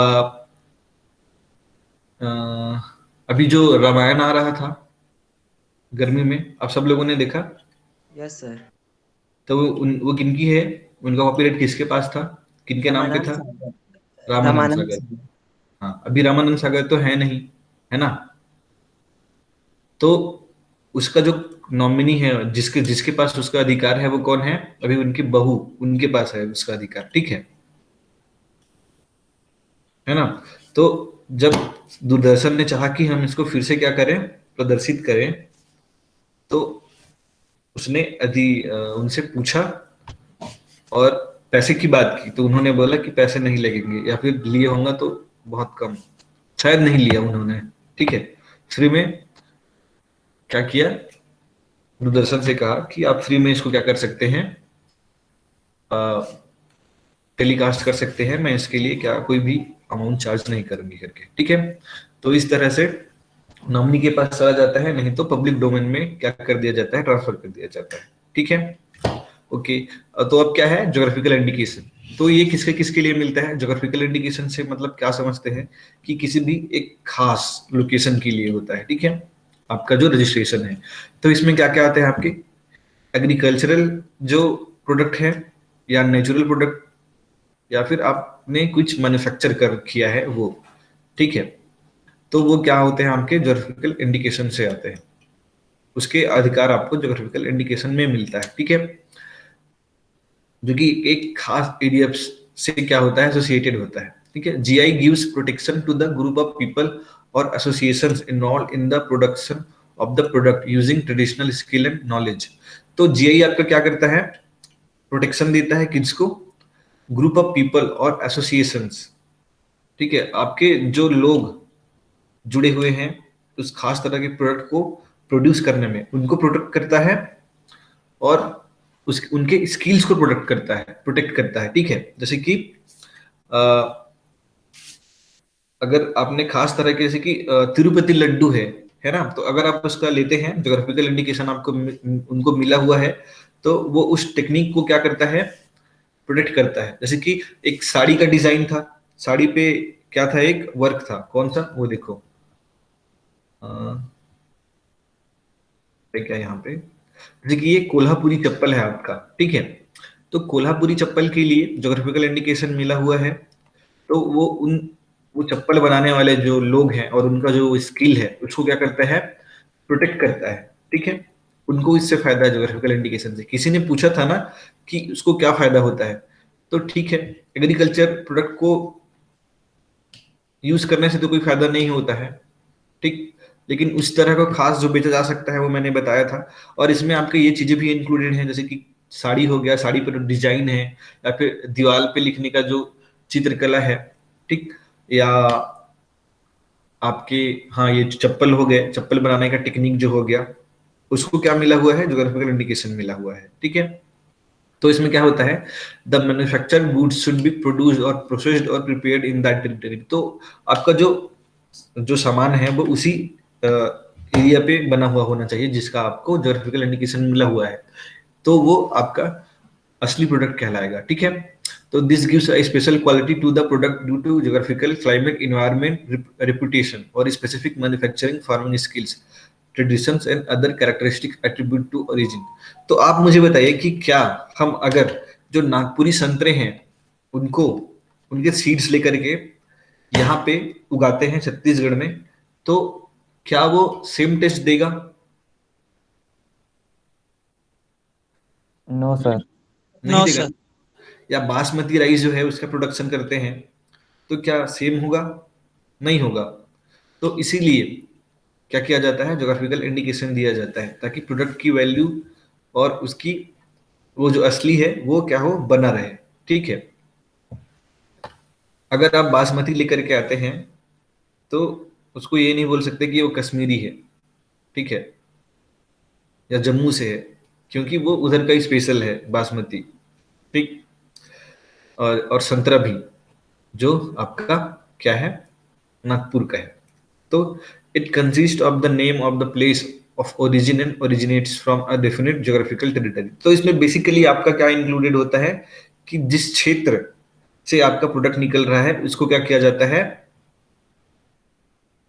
[SPEAKER 1] आ, अभी जो रामायण आ रहा था गर्मी में, आप सब लोगों ने देखा,
[SPEAKER 3] यस सर।
[SPEAKER 1] तो वो किनकी है, उनका कॉपीराइट किसके पास था, किनके नाम पे
[SPEAKER 3] रामानंद
[SPEAKER 1] था?
[SPEAKER 3] सागर।
[SPEAKER 1] रामानंद
[SPEAKER 3] रामानंद
[SPEAKER 1] सागर।
[SPEAKER 3] सागर।
[SPEAKER 1] हाँ, अभी रामानंद सागर तो है नहीं, है ना। तो उसका जो नॉमिनी है, जिसके जिसके पास उसका अधिकार है, वो कौन है? अभी उनकी बहू, उनके पास है उसका अधिकार, ठीक है ना। तो जब दूरदर्शन ने चाहा कि हम इसको फिर से क्या करें, प्रदर्शित करें, तो उसने उनसे पूछा और पैसे की बात की, तो उन्होंने बोला कि पैसे नहीं लगेंगे, या फिर लिए होंगे तो बहुत कम, शायद नहीं लिया उन्होंने, ठीक है। फ्री में क्या किया, दूरदर्शन से कहा कि आप फ्री में इसको क्या कर सकते हैं, टेलीकास्ट कर सकते हैं, मैं इसके लिए क्या कोई भी अमाउंट चार्ज नहीं करूंगी करके, ठीक है। तो इस तरह से नॉमिनी के पास चला जाता है, नहीं तो पब्लिक डोमेन में क्या कर दिया जाता है, ट्रांसफर कर दिया जाता है, ठीक है। ओके। तो अब क्या है ज्योग्राफिकल इंडिकेशन। तो ये किसके किसके लिए मिलता है, ज्योग्राफिकल इंडिकेशन से मतलब क्या समझते हैं कि किसी भी एक खास लोकेशन के लिए होता है, ठीक है, आपका जो रजिस्ट्रेशन है। तो इसमें क्या क्या आते हैं आपके, एग्रीकल्चरल जो प्रोडक्ट है, या नेचुरल प्रोडक्ट, या फिर आपने कुछ मैन्युफैक्चर कर किया है वो, ठीक है। तो वो क्या होते हैं आपके ज्योग्राफिकल इंडिकेशन से आते हैं, उसके अधिकार आपको ज्योग्राफिकल इंडिकेशन में मिलता है, ठीक है। जो कि एक खास एरिया से क्या होता है, एसोसिएटेड होता है, ठीक है। GI gives protection to the group of people और associations involve in the production of the product using traditional skill and knowledge. तो जीआई आपका क्या करता है, प्रोटेक्शन देता है किसको? ग्रुप ऑफ पीपल और एसोसिएशंस, ठीक है, आपके जो लोग जुड़े हुए हैं उस खास तरह के प्रोडक्ट को प्रोड्यूस करने में, उनको प्रोटेक्ट करता है और उनके स्किल्स को प्रोटेक्ट करता है, ठीक है। जैसे कि अगर आपने खास तरह के, जैसे कि तिरुपति लड्डू है ना, तो अगर आप उसका लेते हैं जोग्राफिकल इंडिकेशन आपको उनको मिला हुआ है, तो वो उस टेक्निक को क्या करता है? प्रोटेक्ट करता है। जैसे कि एक साड़ी का डिजाइन था, साड़ी पे क्या था? एक वर्क था, कौन सा? वो देखो, क्या यहाँ पे, जैसे कि ये कोल्हापुरी चप्पल है आपका, ठीक है। तो कोल्हापुरी चप्पल के लिए जोग्राफिकल इंडिकेशन मिला हुआ है, तो वो चप्पल बनाने वाले जो लोग हैं और उनका जो स्किल है उसको क्या करता है? प्रोटेक्ट करता है, ठीक है। उनको इससे फायदा है जोग्राफिकल इंडिकेशन से। किसी ने पूछा था ना कि उसको क्या फायदा होता है, तो ठीक है, एग्रीकल्चर प्रोडक्ट को यूज करने से तो कोई फायदा नहीं होता है, ठीक, लेकिन उस तरह का खास जो बेचा जा सकता है वो मैंने बताया था। और इसमें आपके ये चीजें भी इंक्लूडेड हैं, जैसे कि साड़ी हो गया, साड़ी पर डिजाइन है, या फिर दीवार पे लिखने का जो चित्रकला है, ठीक, या आपके, हाँ, ये चप्पल हो गए, चप्पल बनाने का टेक्निक जो हो गया, उसको क्या मिला हुआ है? जोग्राफिकल इंडिकेशन मिला हुआ है, ठीक है। तो इसमें क्या होता है? The manufactured goods should be produced और प्रोसेस्ड और प्रिपेयर्ड इन दैट टेरिटरी। तो आपका जो सामान है वो उसी एरिया पे बना हुआ होना चाहिए जिसका आपको जोग्राफिकल इंडिकेशन मिला हुआ है, तो वो आपका असली प्रोडक्ट कहलाएगा, ठीक है। तो this gives a special quality to the product due to geographical, climate, environment, reputation और specific manufacturing, farming skills, traditions and other characteristic attribute to origin. तो आप मुझे बताइए कि क्या हम अगर जो नागपुरी संतरे हैं उनको, उनके सीड्स लेकर के यहाँ पे उगाते हैं छत्तीसगढ़ में, तो क्या वो सेम टेस्ट देगा?
[SPEAKER 4] No sir.
[SPEAKER 1] नहीं
[SPEAKER 6] नो
[SPEAKER 1] देगा।
[SPEAKER 6] सर।
[SPEAKER 1] या बासमती राइस जो है उसका प्रोडक्शन करते हैं, तो क्या सेम होगा? नहीं होगा। तो इसीलिए क्या किया जाता है? जोग्राफिकल इंडिकेशन दिया जाता है, ताकि प्रोडक्ट की वैल्यू और उसकी वो जो असली है वो क्या हो, बना रहे, ठीक है। अगर आप बासमती लेकर के आते हैं तो उसको ये नहीं बोल सकते कि वो कश्मीरी है, ठीक है, या जम्मू से है, क्योंकि वो उधर का ही स्पेशल है बासमती, ठीक। और संतरा भी जो आपका क्या है, नागपुर का है। तो it consist of the name of the place of origin and originates from a definite geographical territory. तो इसमें बेसिकली आपका क्या इंक्लूडेड होता है कि जिस क्षेत्र से आपका प्रोडक्ट निकल रहा है उसको क्या किया जाता है?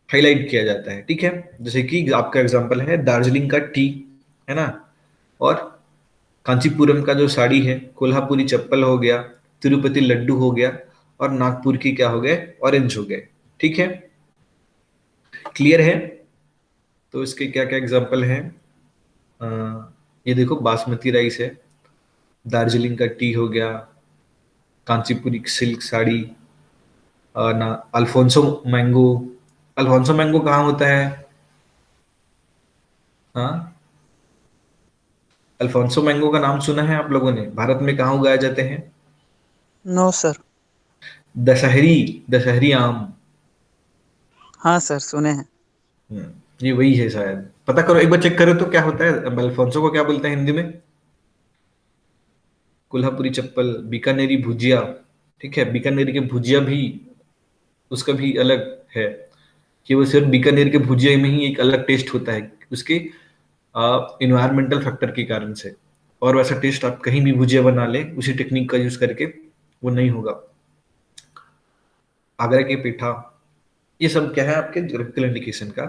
[SPEAKER 1] हाईलाइट किया जाता है, ठीक है। जैसे कि आपका एग्जांपल है दार्जिलिंग का टी, है ना, और कांचीपुरम का जो साड़ी है, कोल्हापुरी चप्पल हो गया, तिरुपति लड्डू हो गया, और नागपुर की क्या हो गए? ऑरेंज हो गए, ठीक है। क्लियर है? तो इसके क्या क्या एग्जांपल हैं? ये देखो, बासमती राइस है, दार्जिलिंग का टी हो गया, कांचीपुरी सिल्क साड़ी, ना अल्फोंसो मैंगो। अल्फोंसो मैंगो कहाँ होता है? हाँ, अल्फोंसो मैंगो का नाम सुना है आप लोगों ने? भारत में कहाँ उगाए जाते हैं?
[SPEAKER 6] No sir.
[SPEAKER 1] दशहरी, दशहरी आम।
[SPEAKER 6] हाँ सर, सुने हैं।
[SPEAKER 1] ये वही है शायद, पता करो एक बार, चेक करो तो क्या होता है। अल्फोंसो को क्या बोलते हैं हिंदी में? कोल्हापुरी चप्पल, बीकानेरी भुजिया, ठीक है। बीकानेर के भुजिया भी, उसका भी अलग है कि वो सिर्फ बीकानेर के भुजिया में ही एक अलग टेस्ट होता है उसके इन्वायरमेंटल फैक्टर के कारण से, और वैसा टेस्ट आप कहीं भी भुजिया बना ले उसी टेक्निक का यूज करके वो नहीं होगा। आगरा के पेठा, ये सब क्या है आपके ज्योग्राफिकल इंडिकेशन का,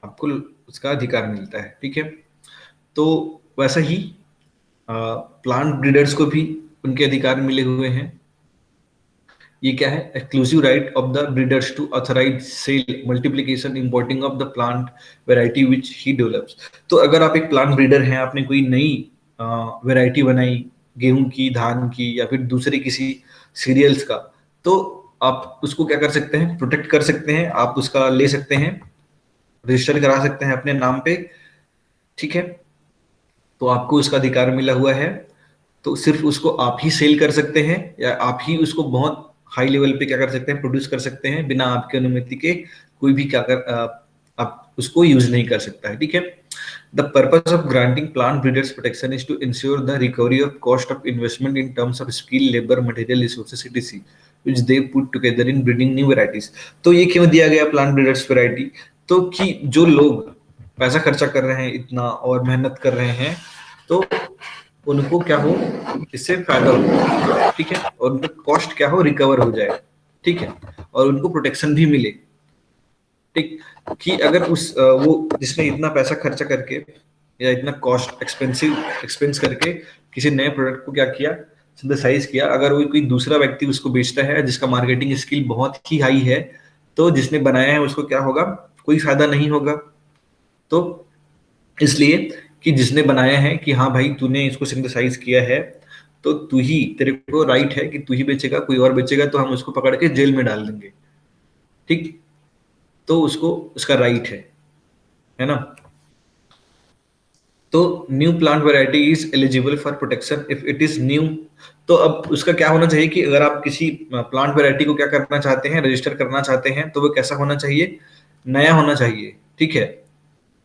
[SPEAKER 1] आपको उसका अधिकार मिलता है, ठीक है। तो वैसा ही प्लांट ब्रीडर्स को भी उनके अधिकार मिले हुए हैं। ये क्या है? Exclusive right of the breeders to authorise sale, multiplication, importing of the plant variety which he develops. तो अगर आप एक प्लांट ब्रीडर हैं, आपने कोई नई वैरायटी बनाई गेहूं की, धान की, या फिर दूसरे किसी सीरियल्स का, तो आप उसको क्या कर सकते हैं? प्रोटेक्ट कर सकते हैं, आप उसका ले सकते हैं, रजिस्टर करा सकते हैं अपने नाम पे, ठीक है। तो आपको उसका अधिकार मिला हुआ है तो सिर्फ उसको आप ही सेल कर सकते हैं, या आप ही उसको बहुत हाई लेवल पे क्या कर सकते हैं, प्रोड्यूस कर सकते हैं, बिना आपकी अनुमति के कोई भी क्या आप उसको यूज नहीं कर सकता है, ठीक है। The purpose of granting plant breeders protection is to ensure the recovery of cost of investment in terms of skill, labour, material, resources etc which they put together in breeding new varieties। तो ये क्यों दिया गया plant breeders variety? तो कि जो लोग पैसा खर्चा कर रहे हैं इतना और मेहनत कर रहे हैं, तो उनको क्या हो, इससे फायदा हो, ठीक है, और उनका कॉस्ट क्या हो, रिकवर हो जाए, ठीक है, और उनको प्रोटेक्शन भी मिले, ठीक। कि अगर वो जिसने इतना पैसा खर्चा करके या इतना कॉस्ट एक्सपेंस करके किसी नए प्रोडक्ट को क्या किया, सिंथेसाइज किया, अगर वो कोई दूसरा व्यक्ति उसको बेचता है जिसका मार्केटिंग स्किल बहुत ही हाई है, तो जिसने बनाया है उसको क्या होगा, कोई फायदा नहीं होगा। तो इसलिए कि जिसने बनाया है कि हाँ भाई तूने इसको सिंथेसाइज किया है, तो तू ही, तेरे को राइट है कि तू ही बेचेगा, कोई और बेचेगा तो हम उसको पकड़ के जेल में डाल देंगे, ठीक। तो उसको उसका राइट है ना। तो new plant variety is eligible for protection if it is new. तो अब उसका क्या होना चाहिए कि अगर आप किसी प्लांट वैरायटी को क्या करना चाहते हैं, रजिस्टर करना चाहते हैं, तो वो कैसा होना चाहिए, नया होना चाहिए, ठीक है,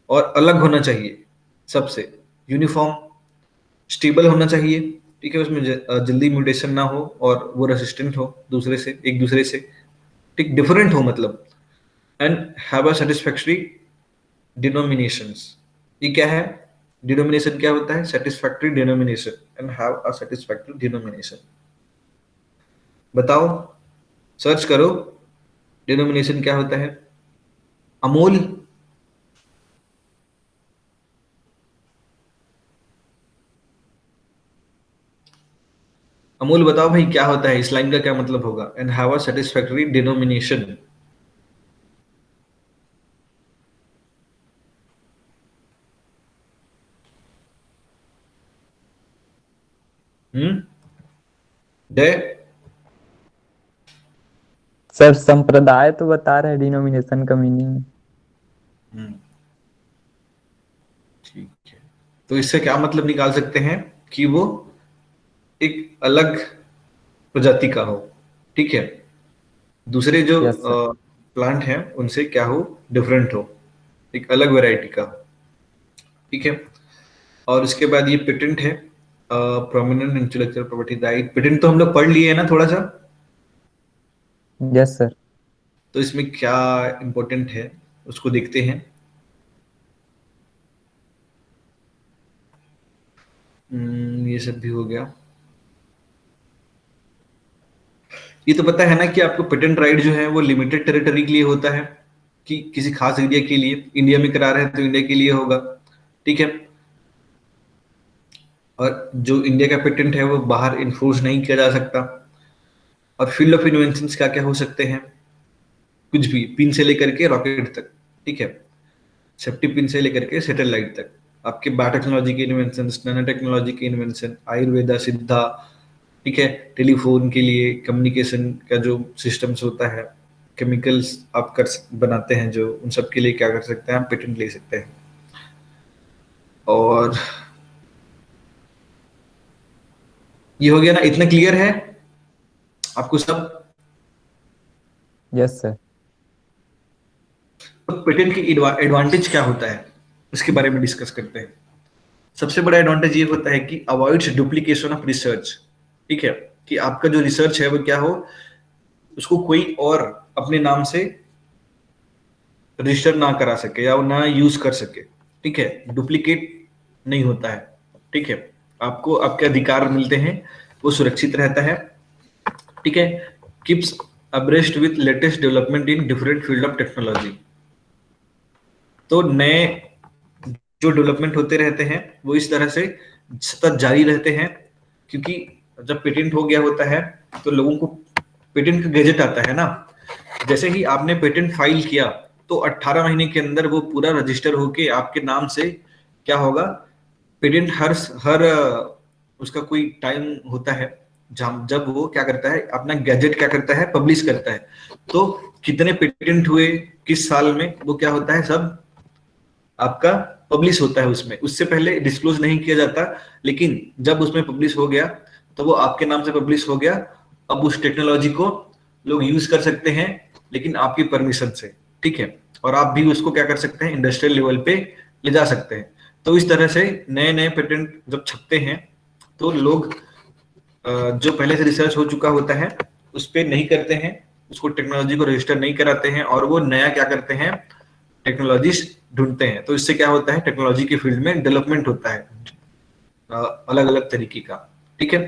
[SPEAKER 1] और अलग होना चाहिए, सबसे यूनिफॉर्म, स्टेबल होना चाहिए, ठीक है, उसमें जल्दी म्यूटेशन ना हो और वो रेसिस्टेंट हो एक दूसरे से, ठीक, डिफरेंट हो मतलब, and have a satisfactory denominations. ये क्या है, डिनोमिनेशन क्या होता है, satisfactory denomination, and have a satisfactory denomination. बताओ, सर्च करो, डिनोमिनेशन क्या होता है। अमूल, अमूल बताओ भाई क्या होता है, इस लाइन का क्या मतलब होगा, and have a satisfactory denomination. जय,
[SPEAKER 4] सर संप्रदाय तो बता रहे हैं डिनोमिनेशन का मीनिंग।
[SPEAKER 1] ठीक है, तो इससे क्या मतलब निकाल सकते हैं कि वो एक अलग प्रजाति का हो, ठीक है, दूसरे जो
[SPEAKER 4] यस सर।
[SPEAKER 1] प्लांट हैं उनसे क्या हो, डिफरेंट हो, एक अलग वैरायटी का, ठीक है। और उसके बाद ये पेटेंट है, prominent intellectual property right. Patent तो हम लोग पढ़ लिए है ना थोड़ा सा,
[SPEAKER 4] यस सर।
[SPEAKER 1] तो इसमें क्या इंपॉर्टेंट है उसको देखते हैं। ये सब भी हो गया। ये तो पता है ना कि आपको पेटेंट राइट जो है वो लिमिटेड टेरिटरी के लिए होता है, कि किसी खास एरिया के लिए, इंडिया में करा रहे हैं तो इंडिया के लिए होगा, ठीक है। और जो इंडिया का पेटेंट है वो बाहर इन्फोर्स नहीं किया जा सकता। और फील्ड ऑफ इन्वेंशन क्या क्या हो सकते हैं, कुछ भी, पिन से लेकर के रॉकेट तक, ठीक है, सेफ्टी पिन से लेकर के सैटेलाइट तक, आपके बायोटेक्नोलॉजी के इन्वेंशन, नैनो टेक्नोलॉजी के इन्वेंशन, आयुर्वेदा, सिद्धा, ठीक है, टेलीफोन के लिए कम्युनिकेशन का जो सिस्टम्स होता है, केमिकल्स आप बनाते हैं जो, उन सब के लिए क्या कर सकते हैं, आप पेटेंट ले सकते हैं। और ये हो गया ना, इतना क्लियर है आपको सब?
[SPEAKER 4] Yes sir.
[SPEAKER 1] तो पेटेंट की एडवांटेज क्या होता है उसके बारे में डिस्कस करते हैं। सबसे बड़ा एडवांटेज ये होता है कि अवॉइड्स डुप्लीकेशन ऑफ रिसर्च, ठीक है, कि आपका जो रिसर्च है वो क्या हो, उसको कोई और अपने नाम से रजिस्टर ना करा सके या ना यूज कर सके, ठीक है, डुप्लीकेट नहीं होता है, ठीक है, आपको आपके अधिकार मिलते हैं, वो सुरक्षित रहता है, ठीक है, keeps abreast with latest development in different field of technology. तो नए जो डेवलपमेंट होते रहते हैं वो इस तरह से सतत जारी रहते हैं, क्योंकि जब पेटेंट हो गया होता है तो लोगों को पेटेंट का गैजेट आता है ना, जैसे ही आपने पेटेंट फाइल किया तो 18 महीने के अंदर वो पूरा रजिस्टर होके आपके नाम से क्या होगा, पेटेंट हर उसका कोई टाइम होता है जब वो क्या करता है, अपना गैजेट क्या करता है, पब्लिश करता है। तो कितने पेटेंट हुए किस साल में, वो क्या होता है, सब आपका पब्लिश होता है उसमें, उससे पहले डिस्क्लोज नहीं किया जाता, लेकिन जब उसमें पब्लिश हो गया तो वो आपके नाम से पब्लिश हो गया। अब उस टेक्नोलॉजी को लोग यूज कर सकते हैं, लेकिन आपकी परमिशन से, ठीक है। और आप भी उसको क्या कर सकते हैं, इंडस्ट्रियल लेवल पे ले जा सकते हैं। तो इस तरह से नए नए पेटेंट जब छपते हैं तो लोग जो पहले से रिसर्च हो चुका होता है उस पर नहीं करते हैं, उसको टेक्नोलॉजी को रजिस्टर नहीं कराते हैं, और वो नया क्या करते हैं, टेक्नोलॉजीज ढूंढते हैं। तो इससे क्या होता है, टेक्नोलॉजी के फील्ड में डेवलपमेंट होता है अलग अलग तरीके का, ठीक है।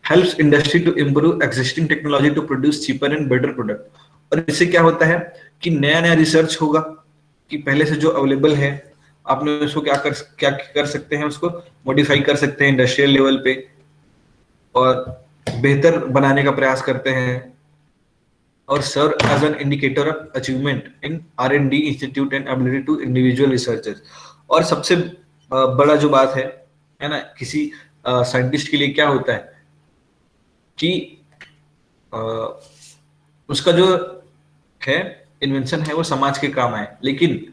[SPEAKER 1] Helps industry to improve existing technology to produce cheaper and better product. और इससे क्या होता है कि नया नया रिसर्च होगा कि पहले से जो अवेलेबल है आपने उसको क्या कर सकते हैं, उसको मॉडिफाई कर सकते हैं इंडस्ट्रियल लेवल पे और बेहतर बनाने का प्रयास करते हैं, और serve as an indicator of achievement in R&D institute and ability to individual researchers. और सबसे बड़ा जो बात है ना, किसी साइंटिस्ट के लिए क्या होता है कि उसका जो है इन्वेंशन है वो समाज के काम आए, लेकिन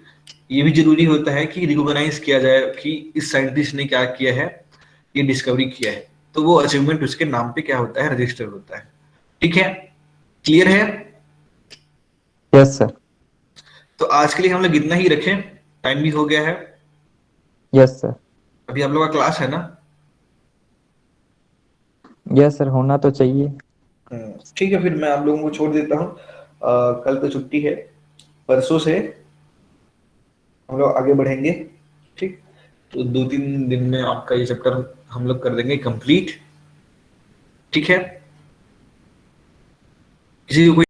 [SPEAKER 1] ये भी जरूरी होता है कि रिकॉग्नाइज किया जाए कि इस साइंटिस्ट ने क्या किया है, ये डिस्कवरी किया है, तो वो अचीवमेंट उसके नाम पे क्या होता है, रजिस्टर होता है, ठीक है। क्लियर है?
[SPEAKER 4] Yes sir.
[SPEAKER 1] तो आज के लिए हम लोग इतना ही रखें, टाइम भी हो गया है।
[SPEAKER 4] Yes sir.
[SPEAKER 1] अभी आप लोग का क्लास है ना?
[SPEAKER 4] यस सर, होना तो चाहिए।
[SPEAKER 1] ठीक है, फिर मैं आप लोगों को छोड़ देता हूँ। कल तो छुट्टी है, परसों से हम लोग आगे बढ़ेंगे, ठीक। तो 2-3 दिन में आपका ये चैप्टर हम लोग कर देंगे कंप्लीट, ठीक है। किसी को कोई